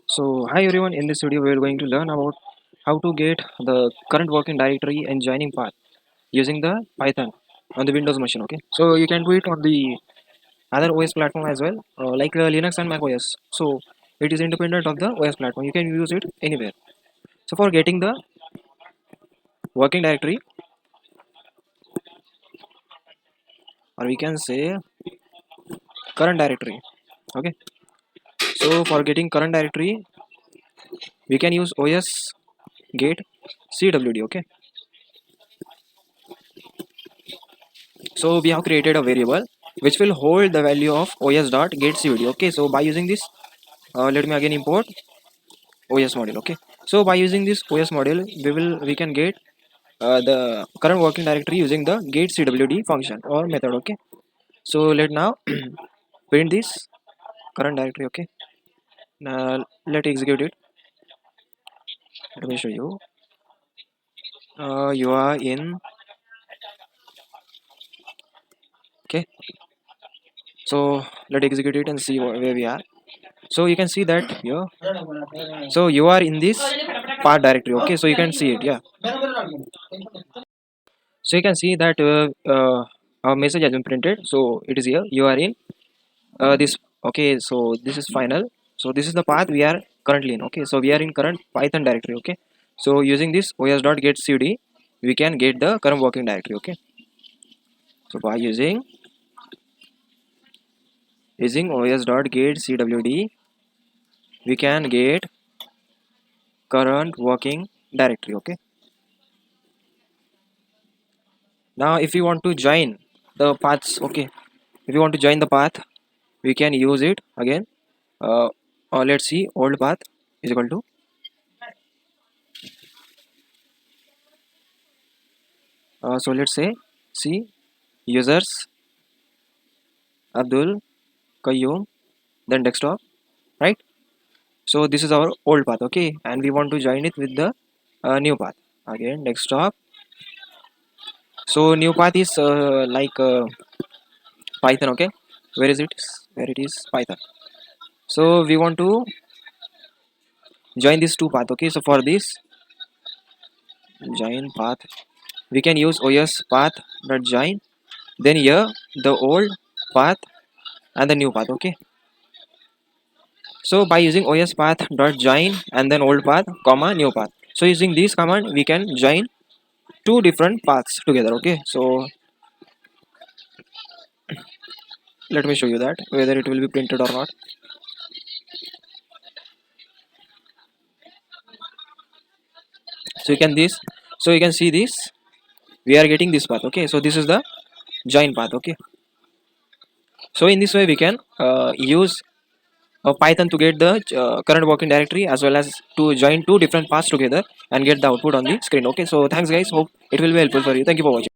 So hi everyone, in this video we are going to learn about how to get the current working directory and joining path using the Python on the Windows machine. Okay, so you can do it on the other OS platform as well, like Linux and Mac OS. So it is independent of the OS platform, you can use it anywhere. So for getting the working directory, or we can say current directory. Okay, so for getting current directory we can use OS get CWD. Okay, so we have created a variable which will hold the value of os.getCVD. Okay, so by using this, let me again import OS module. Okay, so by using this OS module, we can get the current working directory using the getCWD function or method. Okay, so let now print this current directory. Okay, now let execute it. Let me show you. You are in. Okay, so let execute it and see where we are. So you can see that here. So you are in this path directory. Okay, so you can see it. Yeah, so you can see that our message has been printed. So it is here, you are in this. Okay, so this is final. So this is the path we are currently in. Okay, so we are in current Python directory. Okay, so using this os.getCD we can get the current working directory. Okay, so by using os.getCWD we can get current working directory. Okay, now if you want to join the paths, okay, if you want to join the path we can use it again. uh, let's see, old path is equal to so let's say C users Abdul Kayyum, then desktop, right? So this is our old path. Okay, and we want to join it with the new path, again desktop. So new path is like Python. Okay, where is it? Where it is? Python. So we want to join these two path. Okay, so for this join path we can use os path dot join, then here the old path and the new path. Okay, so by using os path dot join and then old path comma new path, so using this command we can join two different paths together. Okay, so let me show you that whether it will be printed or not. So you can this, so you can see this, we are getting this path. Okay, so this is the join path. Okay, so in this way we can use Python to get the current working directory as well as to join two different paths together and get the output on the screen. Okay, so thanks guys, hope it will be helpful for you. Thank you for watching.